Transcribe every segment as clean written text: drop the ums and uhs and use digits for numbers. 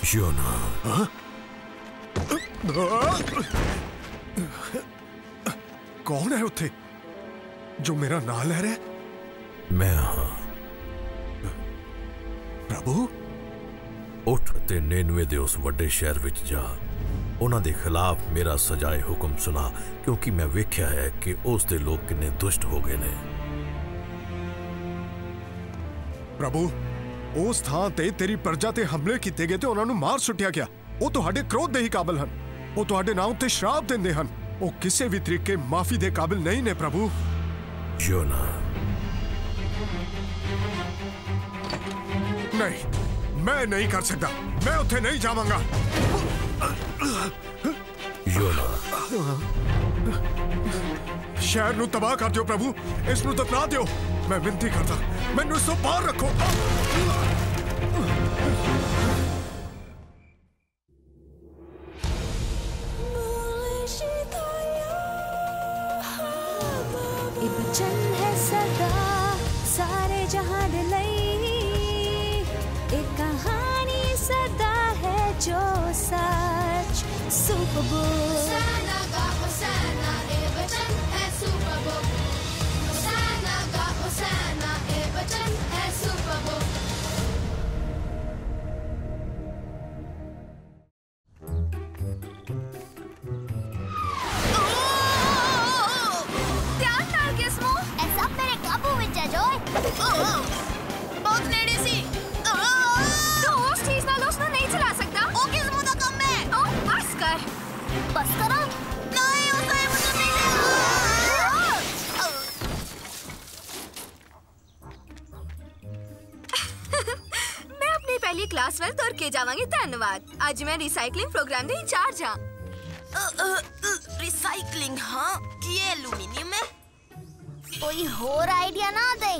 योना। कौन है उत्थे जो मेरा नाम ले रहा है? मैं हाँ प्रभु। उठ ते नेनवे दे उस वड्डे शहर विच जा, उन्हां दे खिलाफ मेरा सजाए हुक्म सुना, क्योंकि मैं वेख्या है कि उस दे लोग किन्ने दुष्ट हो गए ने। प्रभु उस थां ते तेरी प्रजा ते हमले कीते गए ते उन्हां नूं मार सुट्टिया गया। वो तुहाडे क्रोध दे ही काबिल हन। वो तुहाडे नाम ते श्राप देंदे हन। वो किसी भी तरीके माफी दे काबिल नहीं ने प्रभु। योना नहीं, मैं नहीं कर सकता। मैं उत्थे नहीं जावांगा। योना शहर नूं तबाह कर दियो प्रभु, इस नूं दफना दियो। मैं विनती करता, मैनू इस तों बाहर रखो। ये बचन है सदा सारे जहां दे लई, एक कहानी सदा है जो सच। सुपर बुक होसाना गा होसाना, ये बचन है सुपर बुक। होसाना गा होसाना, ये बचन है सुपर बुक। बहुत नेड़े सी। तो उस चीज नाल उसने नहीं चला सकता। ओ किस मुंह दा कम है। ओ बस कर। बस करो। नहीं उसे मुझे नहीं मैं अपनी पहली क्लास में तुर के जावांगी। धन्यवाद। आज मैं रिसाइकलिंग प्रोग्राम दे इंचार्ज हां। रिसाइकलिंग हां, ये एल्यूमिनियम है। कोई होर आइडिया ना दे।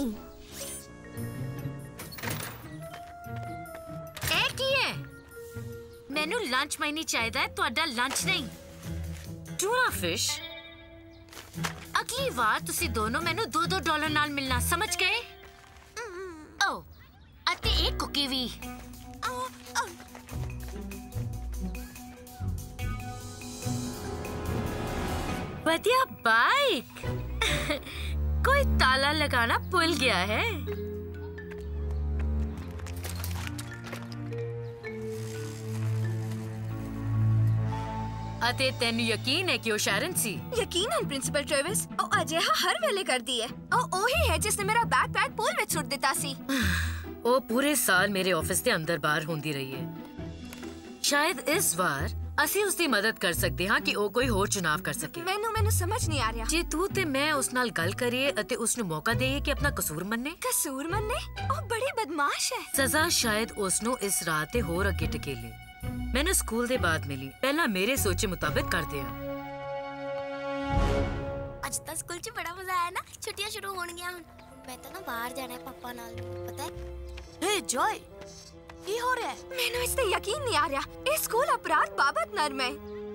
मैनू लंच महीने चाहिए, तुहाडा लंच नहीं। Tuna fish. अगली बार तुसी दोनों मैनू $2 नाल मिलना, समझ गए? ओ अते एक कुकी भी। बढ़िया बाइक। कोई ताला लगाना भूल गया है। अते तेनु यकीन है कि वो शारन सी? यकीनन प्रिंसिपल ट्रेविस। ओ अजिहा हर वेले करदी है। ओ ओही है जिसने मेरा बैकपैक पूल विच सुट दिता सी। ओ पूरे साल मेरे ऑफिस दे अंदर बाहर होंदी रही है। शायद इस बार ਅਸੀਂ ਉਸ ਦੀ ਮਦਦ ਕਰ ਸਕਦੇ ਹਾਂ ਕਿ ਉਹ ਕੋਈ ਹੋਰ ਚੁਣਾਵ ਕਰ ਸਕੇ। ਮੈਨੂੰ ਸਮਝ ਨਹੀਂ ਆ ਰਿਹਾ। ਜੇ ਤੂੰ ਤੇ ਮੈਂ ਉਸ ਨਾਲ ਗੱਲ ਕਰੀਏ ਅਤੇ ਉਸ ਨੂੰ ਮੌਕਾ ਦੇਈਏ ਕਿ ਆਪਣਾ ਕਸੂਰ ਮੰਨੇ। ਕਸੂਰ ਮੰਨੇ? ਉਹ ਬੜੀ ਬਦਮਾਸ਼ ਹੈ। ਸਜ਼ਾ ਸ਼ਾਇਦ ਉਸ ਨੂੰ ਇਸ ਰਾਤ ਤੇ ਹੋਰ ਅੱਗੇ ਟਕੇਲੇ। ਮੈਨੂੰ ਸਕੂਲ ਦੇ ਬਾਅਦ ਮਿਲੀ। ਪਹਿਲਾਂ ਮੇਰੇ ਸੋਚੇ ਮੁਤਾਬਿਕ ਕਰਦੇ ਹਾਂ। ਅੱਜ ਤਾਂ ਸਕੂਲ 'ਚ ਬੜਾ ਮਜ਼ਾ ਆਇਆ ਨਾ। ਛੁੱਟੀਆਂ ਸ਼ੁਰੂ ਹੋਣਗੀਆਂ ਹੁਣ। ਮੈਂ ਤਾਂ ਨਾ ਬਾਹਰ ਜਾਣਾ ਹੈ ਪਾਪਾ ਨਾਲ, ਪਤਾ ਹੈ? ਹੇ ਜॉय, ਕੀ ਹੋ ਰਿਹਾ ਹੈ? ਮੈਨੂੰ ਇਸ ਤੇ ਯਕੀਨ ਨਹੀਂ ਆ ਰਿਹਾ। ਇਹ ਸਕੂਲ ਅਪਰਾਧ ਬਾਬਤ ਨਰਮ ਹੈ।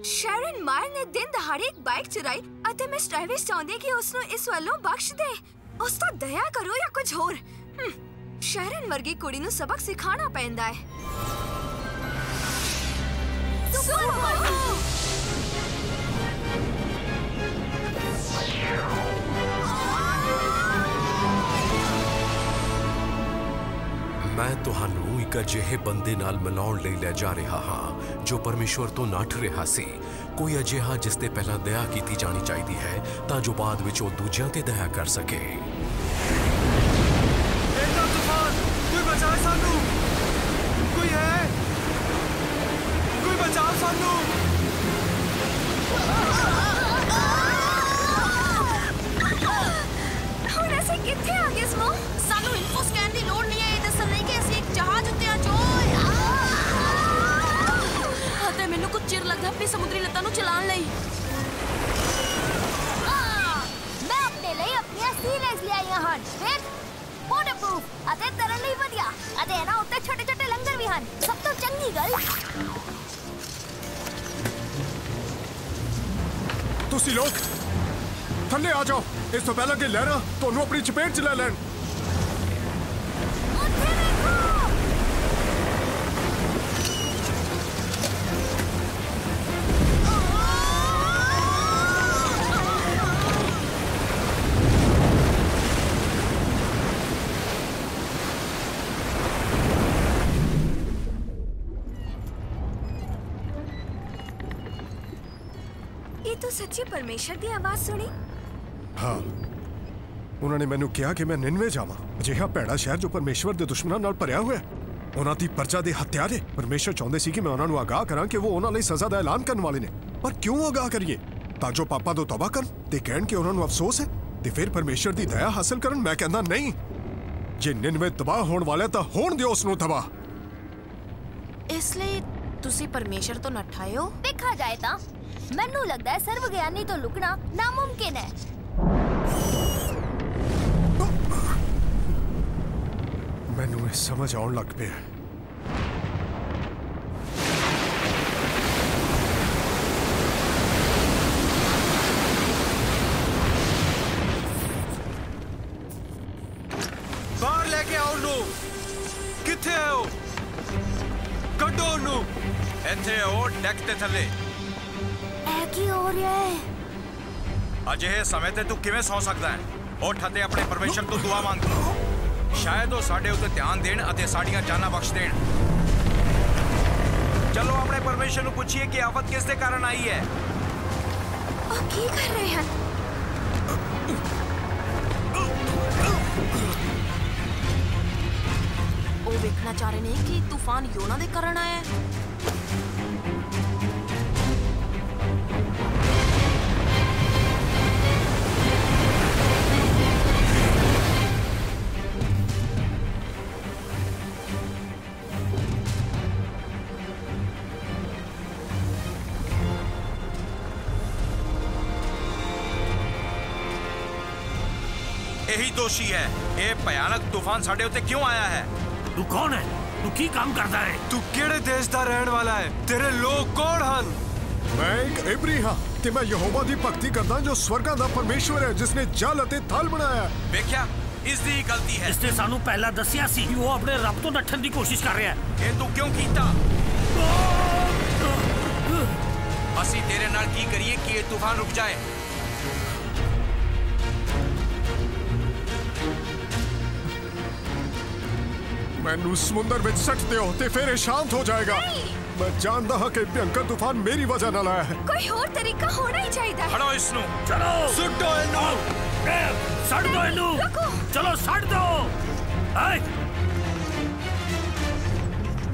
ਸ਼ੈਰਨ ਮਾਇਰ ਨੇ ਦਿਨ ਦਹਾੜੇ ਇੱਕ ਬਾਈਕ ਚੁਰਾਈ ਅਤੇ ਮਿਸ ਟ੍ਰੇਵਿਸ ਚਾਹੁੰਦੀ ਕਿ ਉਸ ਨੂੰ ਇਸ ਵੱਲੋਂ ਬਖਸ਼ ਦੇ। ਉਸ ਤੋਂ ਦਇਆ ਕਰੋ ਜਾਂ ਕੁਝ ਹੋਰ। ਸ਼ੈਰਨ ਵਰਗੀ ਕੁੜੀ ਨੂੰ ਸਬਕ ਸਿਖਾਉਣਾ ਪੈਂਦਾ ਹੈ। मैं तुहानू एक अजिहे बंदे नाल मिलाउण लई ले जा रहा हाँ जो परमेश्वर तो नठ रहा सी। कोई अजिहा जिस ते पहला दया कीती जानी चाहिदी है तां जो बाद विच ओ दूजियां ते दया कर सके। तूफान, कोई बचाए सानू। कोई है? कोई बचाओ सानू। ਹੁਣ ਅਸੀਂ ਕਿੱਥੇ ਆ ਗਏ ਸਮੋ? ਸਾਨੂੰ ਇਨਫੋ ਸਕੈਨ ਦੀ ਲੋੜ ਨਹੀਂ ਹੈ। ਇਹ ਦੱਸਣ ਲਈ ਕਿ ਅਸੀਂ ਇੱਕ ਜਹਾਜ਼ ਉੱਤੇ ਆ ਜੋ ਅਤੇ ਮੈਨੂੰ ਕੁਝ ਚਿਰ ਲੱਗਦਾ ਆਪਣੀ ਸਮੁੰਦਰੀ ਲੱਤਾਂ ਨੂੰ ਚਲਾਉਣ ਲਈ। ਮੈਂ ਆਪਣੇ ਲਈ ਆਪਣੀਆਂ ਸੀਲੈਂਸ ਲਿਆਈਆਂ ਹਨ। ਫਿਰ ਵਾਟਰਪ੍ਰੂਫ ਅਤੇ ਤਰਨ ਲਈ ਵਧੀਆ। ਅਤੇ ਇਹਨਾਂ ਉੱਤੇ ਛੋਟੇ ਛੋਟੇ ਲੰਗਰ ਵੀ ਹਨ। ਸਭ ਤੋਂ ਚੰਗੀ ਗੱਲ ਤੁਸੀਂ ਲੋਕ ਥੱਲੇ ਆ ਜਾਓ। ਇਸ ਤੋਂ ਪਹਿਲਾਂ ਕਿ ਲਹਿਰਾਂ ਤੁਹਾਨੂੰ ਆਪਣੀ ਚਪੇਟ 'ਚ ਲੈ ਲੈਣ। ये तो सच्ची परमेश्वर दी आवाज सुनी। हाँ, उन्होंने मैनू कहा कि मैं निनवे जावां, अजिहा भैड़ा शहर जो परमेश्वर दे दुश्मनां नाल भरिया होया है। उन्हां दी प्रजा दे हत्यारे। परमेश्वर चाहुंदे सी कि मैं उन्हां नू आगाह करां कि वो उन्हां लई सज़ा दा ऐलान करन वाले ने। पर क्यों आगाह करिए? तां जो पापां तो तौबा करन ते कहण कि उन्हां नू अफसोस है ते फिर परमेश्वर दी दया हासिल करन। मैं कहंदा नहीं, जे निनवे तबाह होण वाला तां होण दिओ उस नू तबाह। इसलिए तुसी परमेश्वर तो नठाए हो? देखा जाए तां मैनू लगदा है सर्वज्ञानी तो लुकना नामुमकिन है। मैनू ये समझ आउण लग पिया। बाहर लेके आओ नू। किथे है ओ? कड्डो नू। ਇੱਥੇ ਉਹ ਡੈਕ ਤੇ ਥੱਲੇ। ਇਹ ਕੀ ਹੋ ਰਿਹਾ ਹੈ? ਅਜਿਹੇ ਸਮੇਂ ਤੇ ਤੂੰ ਕਿਵੇਂ ਸੌ ਸਕਦਾ ਹੈ? ਉੱਠ ਅਤੇ ਆਪਣੇ ਪਰਮੇਸ਼ਰ ਤੋਂ ਦੁਆ ਮੰਗ। ਸ਼ਾਇਦ ਉਹ ਸਾਡੇ ਉੱਤੇ ਧਿਆਨ ਦੇਣ ਅਤੇ ਸਾਡੀਆਂ ਜਾਨਾਂ ਬਖਸ਼ ਦੇਣ। ਚਲੋ ਆਪਣੇ ਪਰਮੇਸ਼ਰ ਨੂੰ ਪੁੱਛੀਏ ਕਿ ਆਫਤ ਕਿਸ ਦੇ ਕਾਰਨ ਆਈ ਹੈ। ਉਹ ਕੀ ਕਰ ਰਹੇ ਹਨ? ਉਹ ਵੇਖਣਾ ਚਾਹ ਰਹੇ ਨੇ ਕਿ ਤੂਫਾਨ ਯੋਨਾ ਦੇ ਕਾਰਨ ਆਇਆ ਹੈ। यही दोषी है। ये भयानक तूफान साडे उत्ते क्यों आया है? तू कौन है? तू की काम करता है? तू केड़े देश दा रहन वाला है? तेरे लोग कौन हन? मैं एक इब्री हाँ ते मैं यहोवा दी भक्ति करदा जो स्वर्गां दा परमेश्वर है जिसने जल अते थल बनाया। देखिया इसदी गलती है। इसने सानू पहला दसिया सी कि वो अपने रब तो नठन दी कोशिश कर रहा है। ये तू क्यों कीता? असी तेरे नाल की करिए कि ये तूफान रुक जाए? मैनू समुंदर विच सट दिओ ते फिर ये शांत हो जाएगा। मैं जानदा हां कि भयंकर तूफान मेरी वजह नाल आया है। कोई और तरीका होना ही चाहिए। हड़ो इसनू। चलो सुट्टो इनू। सट दो इनू। चलो सट दो।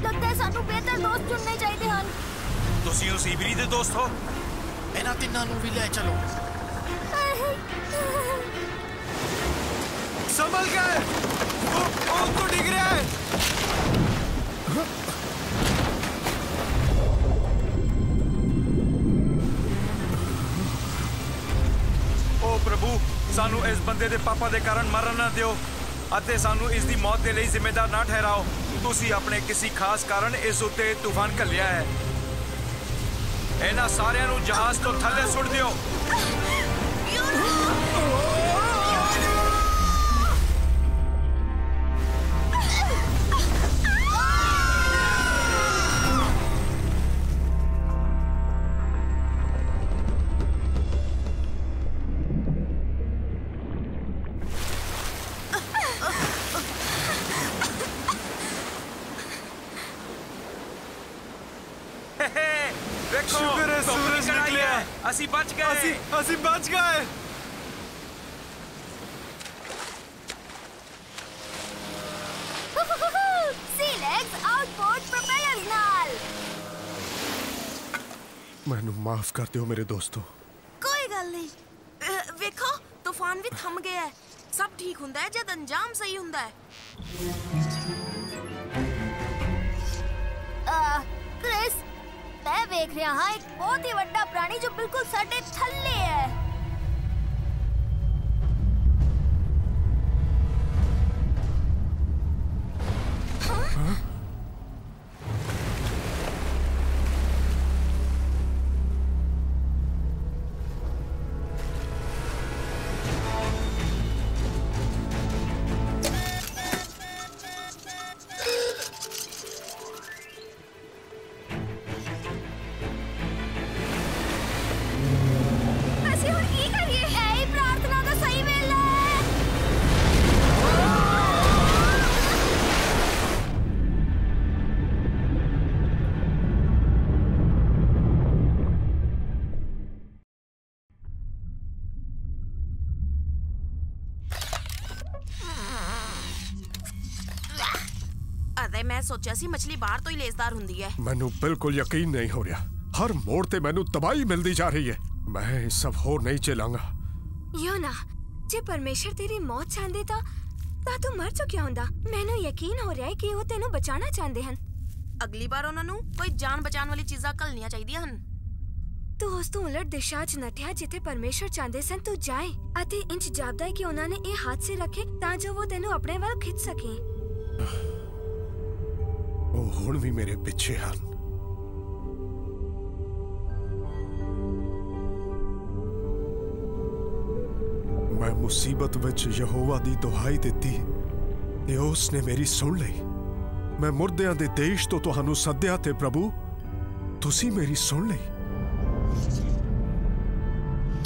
लगता है सानू बेहतर दोस्त चुनने चाहिए हन। तुसी उस इबरी दे दोस्त हो? इन्हां तिन्हां नू भी ले चलो। संभल गए। तो डिग रहा है। ओ प्रभु सानू इस बंदे दे पापा दे कारण मरन ना दियो अते सानू इस दी मौत दे लई जिम्मेदार ना ठहराओ। तुसी अपने किसी खास कारण इस उत्ते तूफान घल्लिया है। इन्हां सारियां नू जहाज तो थल्ले सुट दियो। सूरज निकलिया। असी बच गए। असी बच गए। Sea legs outboard propellers नाल। मैनू माफ कर दिओ मेरे दोस्तों। कोई गल नहीं। वेखो तूफान भी थम गया है। सब ठीक हुंदा है जद अंजाम सही हुंदा है। क्रिस मैं देख रहा हाँ एक बहुत ही बड़ा प्राणी जो बिल्कुल साडे थल्ले है। मैं सोचा सी मछली बाहर तो ही लेसदार हुंदी है। मैनू बिल्कुल यकीन नहीं हो रहा। हर मोड़ ते मैनू तबाही मिलती जा रही है। मैं सब होर नहीं झेलांगा। योना, जे परमेश्वर तेरी मौत चाहते ਤਾਂ ਤੂੰ ਮਰ ਚੁੱਕਿਆ ਹੁੰਦਾ। ਮੈਨੂੰ ਯਕੀਨ ਹੋ ਰਿਹਾ ਹੈ ਕਿ ਉਹ ਤੈਨੂੰ ਬਚਾਉਣਾ ਚਾਹੁੰਦੇ ਹਨ। ਅਗਲੀ ਵਾਰ ਉਹਨਾਂ ਨੂੰ ਕੋਈ ਜਾਨ ਬਚਾਉਣ ਵਾਲੀ ਚੀਜ਼ਾਂ ਘੱਲਣੀਆਂ ਚਾਹੀਦੀਆਂ ਹਨ। ਤੂੰ ਉਸ ਤੋਂ ਉਲਟ ਦਿਸ਼ਾ 'ਚ ਨੱਠਿਆ ਜਿੱਥੇ ਪਰਮੇਸ਼ਰ ਚਾਹੁੰਦੇ ਸਨ ਤੂੰ ਜਾਏ, ਅਤੇ ਇੰਜ ਜਾਪਦਾ ਹੈ ਕਿ ਉਹਨਾਂ ਨੇ ਇਹ ਹਾਦਸੇ ਰੱਖੇ ਤਾਂ ਜੋ ਉਹ ਤੈਨੂੰ ਆਪਣੇ ਵੱਲ ਖਿੱਚ ਸਕੇ। ਉਹ ਹੁਣ ਵੀ ਮੇਰੇ ਪਿੱਛੇ ਹਨ। मैं मुसीबत विच यहोवा दी दुहाई दिती ते उसने मेरी सुन लई। मैं मुर्दियां दे देश तो तुहानू सद्या ते प्रभु तुसी मेरी सुन लई।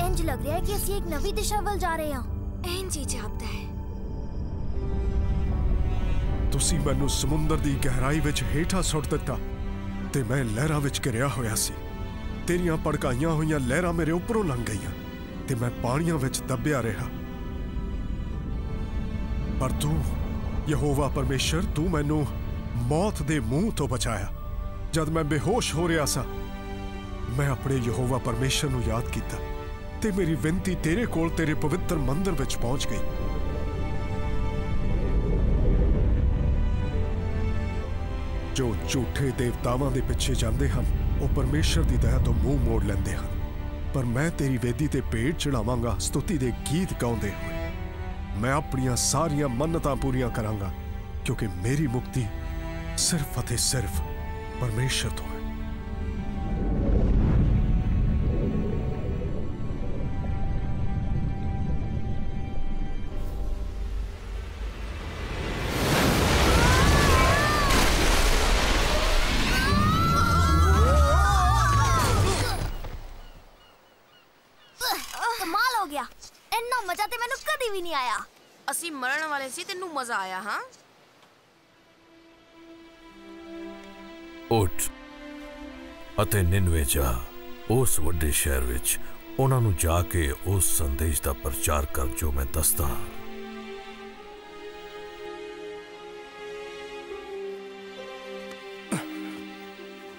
इंज लग रहा है कि ਅਸੀਂ एक नवी दिशा ਵੱਲ जा रहे ਹਾਂ। ਇੰਜ ਹੀ ਜਾਪਦਾ ਹੈ। तुसी मैनू समुंदर दी गहराई विच हेठा सुट दिता ते मैं लहरां विच घिरिया होया सी। तेरियां भड़काईयां होईयां लहरां मेरे उपरों लंघ गईयां ते मैं पानियां विच दबिया रहा। पर तू यहोवा परमेश्वर तू मैनू मौत दे मुंह तो बचाया। जद मैं बेहोश हो रहा सा मैं अपने यहोवा परमेश्वर नू याद किया ते मेरी विनती तेरे कोल तेरे पवित्र मंदिर विच पहुंच गई। जो झूठे देवतावां दे पिछे जांदे हन वो परमेश्वर दी दया तो मुंह मोड़ लैंदे हन। पर मैं तेरी वेदी ते भेंट चढ़ावांगा स्तुति दे गीत गाउंदे हुए। मैं अपनियां सारियां मन्नतां पूरियां करांगा क्योंकि मेरी मुक्ति सिर्फ अते सिर्फ परमेश्वर तो है। मजा ते मैनू कदी भी नहीं आया। ਅਸੀਂ ਮਰਨ ਵਾਲੇ ਸੀ ਤੈਨੂੰ ਮਜ਼ਾ ਆਇਆ ਹਾਂ। ਉੱਠ ਅਤੇ ਨਿਨਵੇ ਜਾ, ਉਸ ਵੱਡੇ ਸ਼ਹਿਰ ਵਿੱਚ ਉਹਨਾਂ ਨੂੰ ਜਾ ਕੇ ਉਸ ਸੰਦੇਸ਼ ਦਾ ਪ੍ਰਚਾਰ ਕਰ ਜੋ ਮੈਂ ਦੱਸਦਾ ਹਾਂ।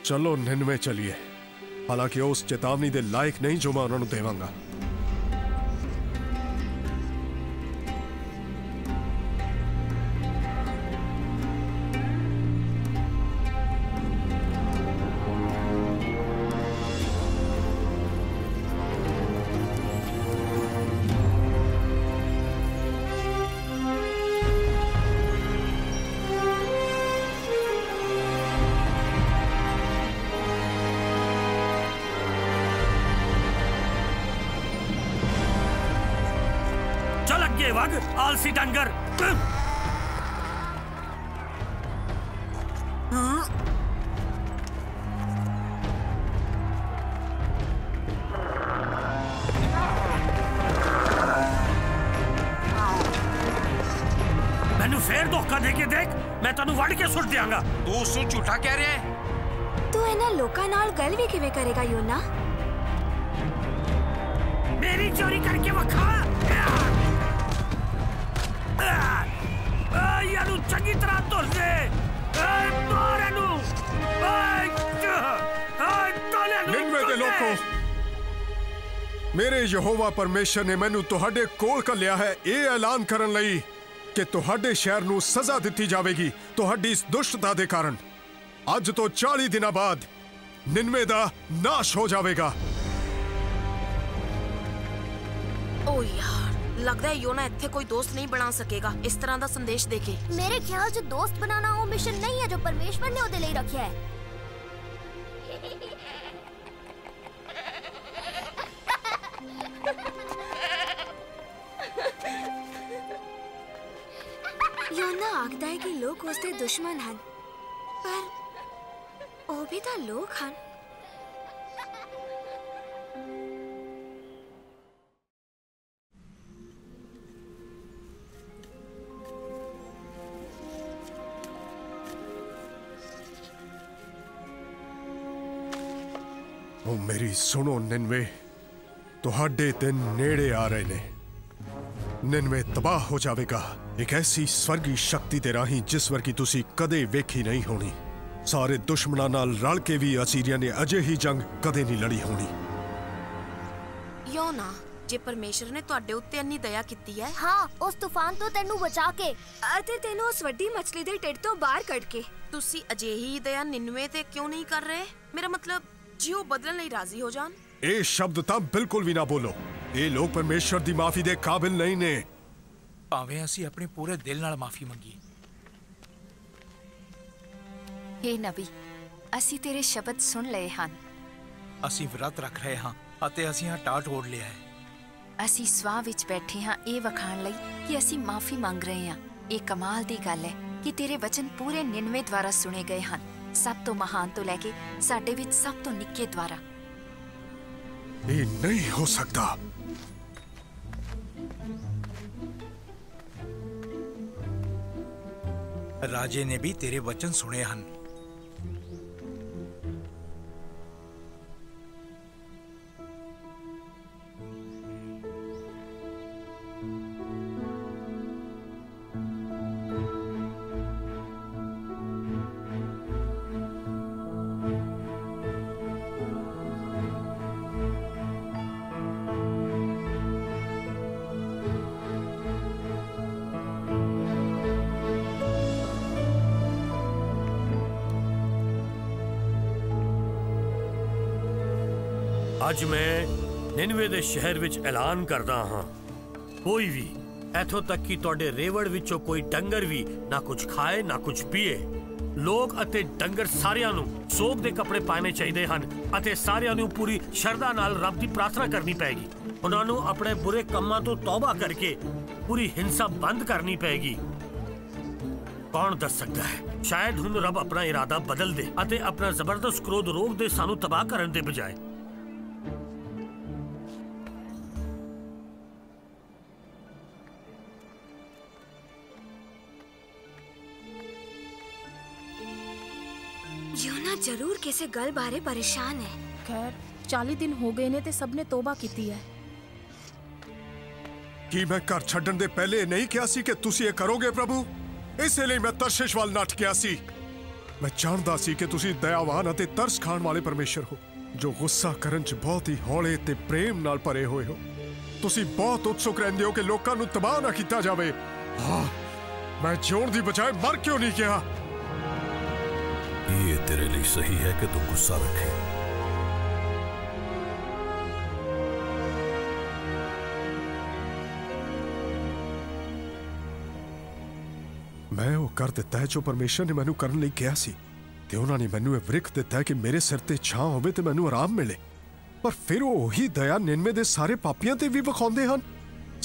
चलो निनवे चलिए। हालांकि उस चेतावनी दे लायक नहीं जो मैं उन्होंने देवांगा। आलसी डंगर। मैनू फिर धोखा दे के देख, मैं तेनू वड़ के सुट दियांगा। तू उसनू झूठा कह रहा है? तू इन्हां लोकां नाल गल भी किवें करेगा योना? मेरी चोरी करके वखा। यानू चंगी तरह धुल दे। मार इनू। निनवे दे लोको, मेरे यहोवा परमेश्वर ने मैनू तुहाडे कोल घल्लिया है ये ऐलान करन लई कि तुहाडे शहर नू सजा दित्ती जावेगी तुहाडी इस दुष्टता दे कारण। अज तो 40 दिनां बाद निनवे दा नाश हो जावेगा। ओ यार, लगता है योना इत्थे कोई दोस्त नहीं बना सकेगा इस तरह का संदेश देके। मेरे ख्याल से दोस्त बनाना वो मिशन नहीं है जो परमेश्वर ने ओदे लिए रखा है। योना आखदा है कि लोग उसके दुश्मन हैं, पर वो भी तो लोग हैं। ओ मेरी सुनो निनवे, तुहाडे दिन नेड़े आ रहे ने। निनवे तबाह हो जाएगा। एक ऐसी स्वर्गी शक्ति दे राही जिस वर्गी तुसी कदे वेखी नहीं होनी। सारे दुश्मनां नाल रल के भी असीरिया ने अजे ही जंग कदे नहीं लड़ी होनी। योना जे परमेश्वर ने ਤੁਹਾਡੇ ਉੱਤੇ ਇੰਨੀ ਦਇਆ ਕੀਤੀ ਹੈ। ਹਾਂ, ਉਸ ਤੂਫਾਨ ਤੋਂ ਤੈਨੂੰ ਬਚਾ ਕੇ ਅਤੇ ਤੈਨੂੰ ਉਸ ਵੱਡੀ ਮਛਲੀ ਦੇ ਢਿੱਡ ਤੋਂ ਬਾਹਰ ਕੱਢ ਕੇ। ਤੁਸੀਂ ਅਜਿਹੀ ਦਇਆ 99 ਤੇ ਕਿਉਂ ਨਹੀਂ ਕਰ ਰਹੇ? ਮੇਰਾ ਮਤਲਬ ਜੇ ਉਹ ਬਦਲਣ ਲਈ ਰਾਜ਼ੀ ਹੋ ਜਾਣ। ਇਹ ਸ਼ਬਦ ਤਾਂ ਬਿਲਕੁਲ ਵੀ ਨਾ ਬੋਲੋ। ਇਹ ਲੋਕ ਪਰਮੇਸ਼ਰ ਦੀ ਮਾਫੀ ਦੇ ਕਾਬਿਲ ਨਹੀਂ ਨੇ। ਭਾਵੇਂ ਅਸੀਂ ਆਪਣੇ ਪੂਰੇ ਦਿਲ ਨਾਲ ਮਾਫੀ ਮੰਗੀ। हे नबी, ਅਸੀਂ ਤੇਰੇ ਸ਼ਬਦ ਸੁਣ ਲਏ ਹਨ। ਅਸੀਂ ਵਿਰਤ ਰੱਖ ਰਹੇ ਹਾਂ ਅਤੇ ਅਸੀਂ ਹਾਂ ਟਾਟ ਓੜ ਲਿਆ ਹੈ। ਅਸੀਂ ਸਵਾਹ ਵਿੱਚ ਬੈਠੇ ਹਾਂ ਇਹ ਵਖਾਣ ਲਈ ਕਿ ਅਸੀਂ ਮਾਫੀ ਮੰਗ ਰਹੇ ਹਾਂ। ਇਹ ਕਮਾਲ ਦੀ ਗੱਲ ਹੈ ਕਿ ਤੇਰੇ ਵਚਨ ਪੂਰੇ 99 ਦੁਆਰਾ ਸੁਣੇ ਗਏ ਹਨ, ਸਭ ਤੋਂ ਮਹਾਨ ਤੋਂ ਲੈ ਕੇ ਸਾਡੇ ਵਿੱਚ ਸਭ ਤੋਂ ਨਿੱਕੇ ਦੁਆਰਾ। ਇਹ ਨਹੀਂ ਹੋ ਸਕਦਾ। ਰਾਜੇ ਨੇ ਵੀ ਤੇਰੇ ਵਚਨ ਸੁਣੇ ਹਨ। ਅੱਜ ਮੈਂ ਨਿਨਵੇ ਦੇ ਸ਼ਹਿਰ ਵਿੱਚ ਐਲਾਨ ਕਰਦਾ ਹਾਂ, ਕੋਈ ਵੀ ਇੱਥੋਂ ਤੱਕ ਕਿ ਤੁਹਾਡੇ ਰੇਵੜ ਵਿੱਚੋਂ ਕੋਈ ਡੰਗਰ ਵੀ ਨਾ ਕੁਝ ਖਾਏ ਨਾ ਕੁਝ ਪੀਏ। ਲੋਕ ਅਤੇ ਡੰਗਰ ਸਾਰਿਆਂ ਨੂੰ ਸੋਗ ਦੇ ਕੱਪੜੇ ਪਾਣੇ ਚਾਹੀਦੇ ਹਨ ਅਤੇ ਸਾਰਿਆਂ ਨੂੰ ਪੂਰੀ ਸ਼ਰਧਾ ਨਾਲ ਰੱਬ ਦੀ ਪ੍ਰਾਰਥਨਾ ਕਰਨੀ ਪਏਗੀ। ਉਹਨਾਂ ਨੂੰ ਆਪਣੇ ਬੁਰੇ ਕੰਮਾਂ ਤੋਂ ਤੌਬਾ ਕਰਕੇ ਪੂਰੀ ਹਿੰਸਾ ਬੰਦ ਕਰਨੀ ਪਏਗੀ। ਕੌਣ ਦੱਸ ਸਕਦਾ ਹੈ, ਸ਼ਾਇਦ ਹੁਣ ਰੱਬ ਆਪਣਾ ਇਰਾਦਾ ਬਦਲ ਦੇ ਅਤੇ ਆਪਣਾ ਜ਼ਬਰਦਸਤ ਕ੍ਰੋਧ ਰੋਕ ਦੇ ਸਾਨੂੰ ਤਬਾਹ ਕਰਨ ਦੇ ਬਜਾਏ। योना जरूर किसी गल बारे परेशान है। खैर 40 दिन हो गए ने ते सबने तौबा कीती है। ਕੀ ਮੈਂ ਘਰ ਛੱਡਣ ਦੇ ਪਹਿਲੇ ਨਹੀਂ ਕਿਹਾ ਸੀ ਕਿ ਤੁਸੀਂ ਇਹ ਕਰੋਗੇ ਪ੍ਰਭੂ? ਇਸੇ ਲਈ ਮੈਂ ਤਰਸ਼ਿਸ਼ ਵੱਲ ਨੱਠ ਗਿਆ ਸੀ। ਮੈਂ ਜਾਣਦਾ ਸੀ ਕਿ ਤੁਸੀਂ ਦਇਆਵਾਨ ਅਤੇ ਤਰਸ ਖਾਣ ਵਾਲੇ ਪਰਮੇਸ਼ਰ ਹੋ, ਜੋ ਗੁੱਸਾ ਕਰਨ 'ਚ ਬਹੁਤ ਹੀ ਹੌਲੇ ਤੇ ਪ੍ਰੇਮ ਨਾਲ ਭਰੇ ਹੋਏ ਹੋ। ਤੁਸੀਂ ਬਹੁਤ ਉਤਸੁਕ ਰਹਿੰਦੇ ਹੋ ਕਿ ਲੋਕਾਂ ਨੂੰ ਤਬਾਹ ਨਾ ਕੀਤਾ ਜਾਵੇ। ਹਾਂ, ਮੈਂ ਜਿਉਣ ਦੀ ਬਜਾਏ ਮਰ ਕਿਉਂ ਨਹੀਂ ਗਿਆ? ये तेरे लिए सही है कि तू गुस्सा रखे। मैं वो कर दिता है जो परमेश्वर ने मैनू करने ਲਈ ਕਿਹਾ ਸੀ ਤੇ ਉਹਨਾਂ ਨੇ ਮੈਨੂੰ ਇਹ ਵਰਿਖ ਦਿੱਤਾ ਹੈ ਕਿ ਮੇਰੇ ਸਿਰ ਤੇ ਛਾਂ ਹੋਵੇ ਤੇ ਮੈਨੂੰ ਆਰਾਮ ਮਿਲੇ। ਪਰ ਫਿਰ ਉਹ ਉਹੀ ਦਇਆ 99 ਦੇ ਸਾਰੇ ਪਾਪੀਆਂ ਤੇ ਵੀ ਵਿਖਾਉਂਦੇ ਹਨ।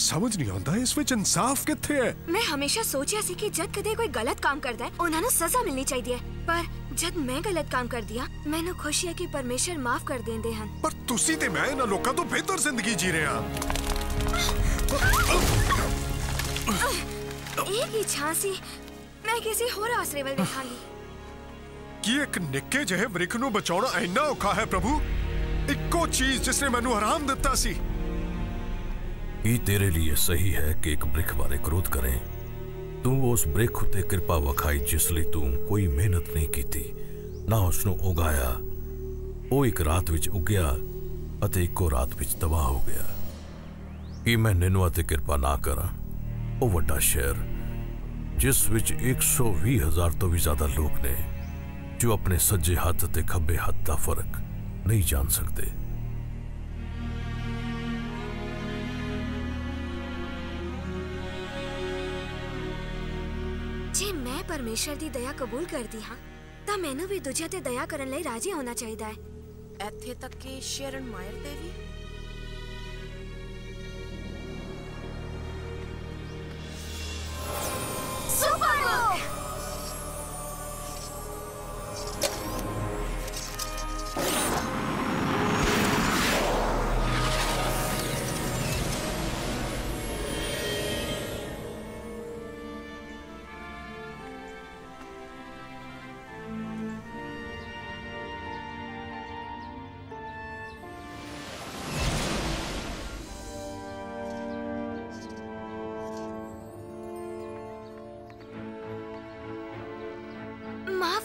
समझ नहीं आता इस विच इंसाफ किथे है। मैं हमेशा सोचा सी कि जद कदे कोई गलत काम करता है उन्हां नू सजा मिलनी चाहिए, पर जद मैं गलत काम कर दिया मैनू खुशी है कि परमेश्वर माफ कर देंदे हन। पर तुसी ते मैं इन्हां लोकां तो बेहतर जिंदगी जी रहे हां। एक ही छांसी मैं किसी होर आसरे वाल वेखांगी। कि एक निक्के जिहे वृख नू बचाउणा इन्ना औखा है प्रभु? इक्को चीज जिसने मैनू आराम दिता सी। ये तेरे लिए सही है कि एक वृख बारे क्रोध करें। तू उस वृख उत्ते कृपा वखाई जिस लिए तू कोई मेहनत नहीं की, ना उसनू उगाया। वो एक रात विच उगया अते इको रात विच तबाह हो गया। कि मैं निनवा ते कृपा ना करा? वो वड्डा शहर जिस विच 120,000 तो भी ज्यादा लोग ने जो अपने सज्जे हाथ ते खब्बे हाथ का फर्क नहीं जान सकते। जे मैं परमेश्वर दी दया कबूल करती हाँ तां मैनू भी दूजियां ते दया करन लई राजी होना चाहिए है। ਇੱਥੇ ਤੱਕ ਕਿ ਸ਼ੇਰਨ ਮਾਇਰ ਤੇ ਵੀ।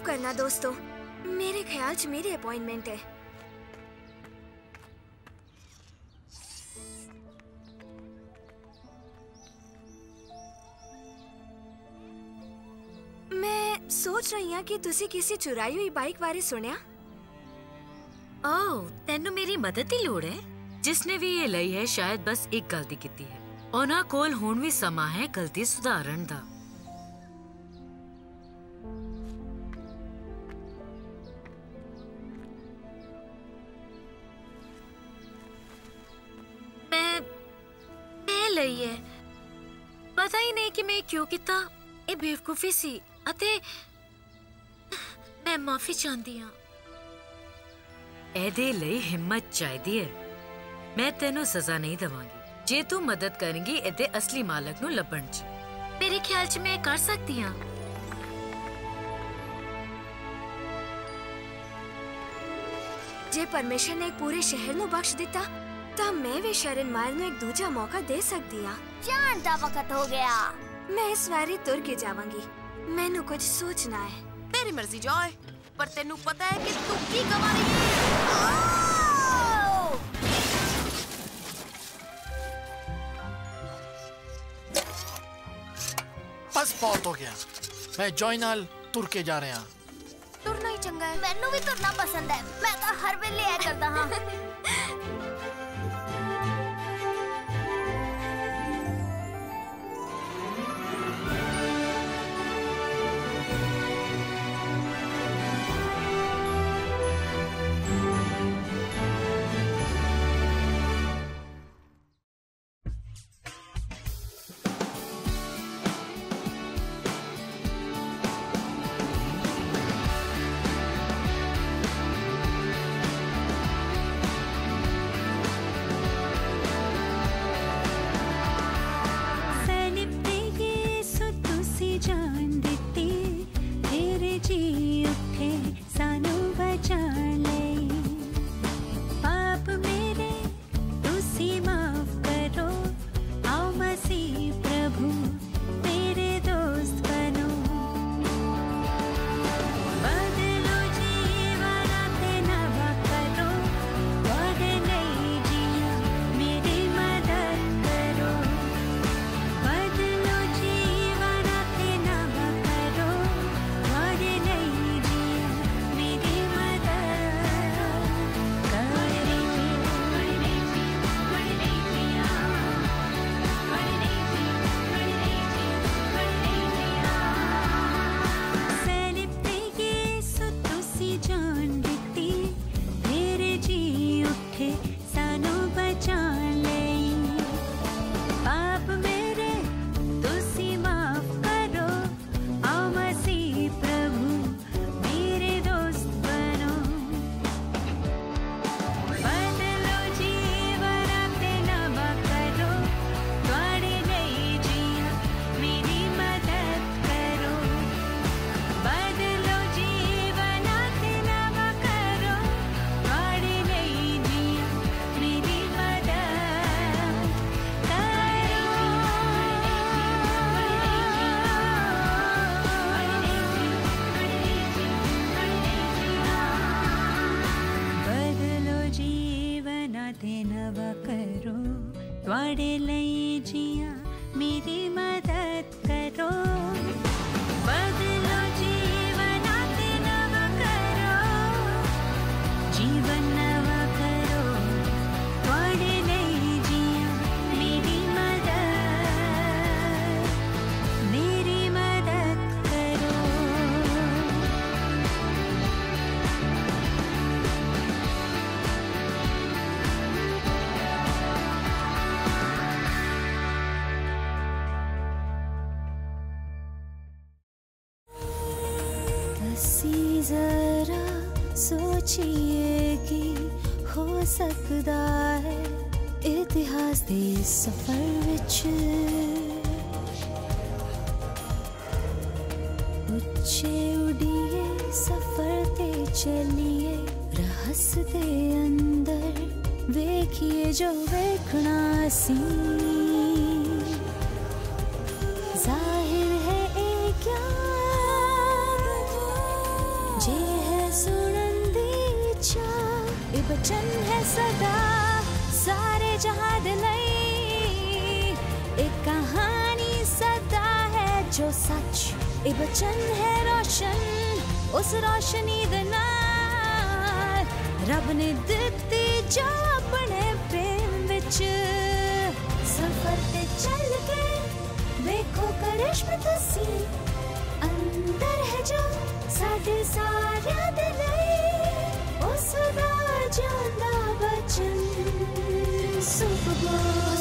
माफ करना दोस्तों, मेरे ख्याल च मेरी अपॉइंटमेंट है। मैं सोच रही हूँ कि तुसी किसी चुराई हुई बाइक बारे सुनिया? ओह, तेनू मेरी मदद की लोड़ है। जिसने भी ये लई है शायद बस एक गलती की है। उन्हां कोल हुण भी समा है गलती सुधारन दा। मैं लई है, पता ही नहीं कि मैं क्यों किता। ये बेवकूफी सी अते मैं माफी चाहती हाँ। एदे लई हिम्मत चाहिदी है। मैं तेनू सजा नहीं दवांगी जे तू मदद करेंगी एदे असली मालक नू लभण च। मेरे ख्याल च मैं कर सकती हाँ। जे परमेश्वर ने एक पूरे शहर नू बख्श दिता तां मैं भी शरण मायर नू एक दूजा मौका दे सकती हाँ। जान दा वक्त हो गया। मैं इस वारी तुर के जावांगी। मैनू कुछ सोचना है। तेरी मर्जी जॉय, पर तेनू पता है कि तू की गवा रही है। बस बहुत हो गया। मैं जॉय नाल तुर के जा रहा। तुरना ही चंगा है। मैनू भी तुरना पसंद है। मैं तो हर वेले ऐ करदा हां। जरा सोचिए कि हो सकता है इतिहास दे सफर विच उच्चे उड़िए सफर ते चलिए रहस दे अंदर वेखिए जो वेखना सी जाहिर है एक ਇਹ ਬਚਨ ਹੈ ਸਦਾ ਸਾਰੇ ਜਹਾਂ ਦੇ ਲਈ ਇੱਕ ਕਹਾਣੀ ਸਦਾ ਹੈ ਜੋ ਸੱਚ ਇਹ ਬਚਨ ਹੈ ਰੋਸ਼ਨ ਉਸ ਰੋਸ਼ਨੀ ਦੇ ਨਾਲ ਰੱਬ ਨੇ ਦਿੱਤੀ ਜੋ ਆਪਣੇ ਪ੍ਰੇਮ ਵਿੱਚ ਸਫ਼ਰ ਤੇ ਚੱਲ ਕੇ ਵੇਖੋ ਕਰਿਸ਼ਮਾ ਤੁਸੀਂ ਅੰਦਰ ਹੈ ਜੋ ਸਾਡੇ ਸਾਰਿਆਂ ਦੇ ਲਈ ਉਸ ਦਾ ਜਿਉਂਦਾ ਬਚਨ ਸੁਪਰ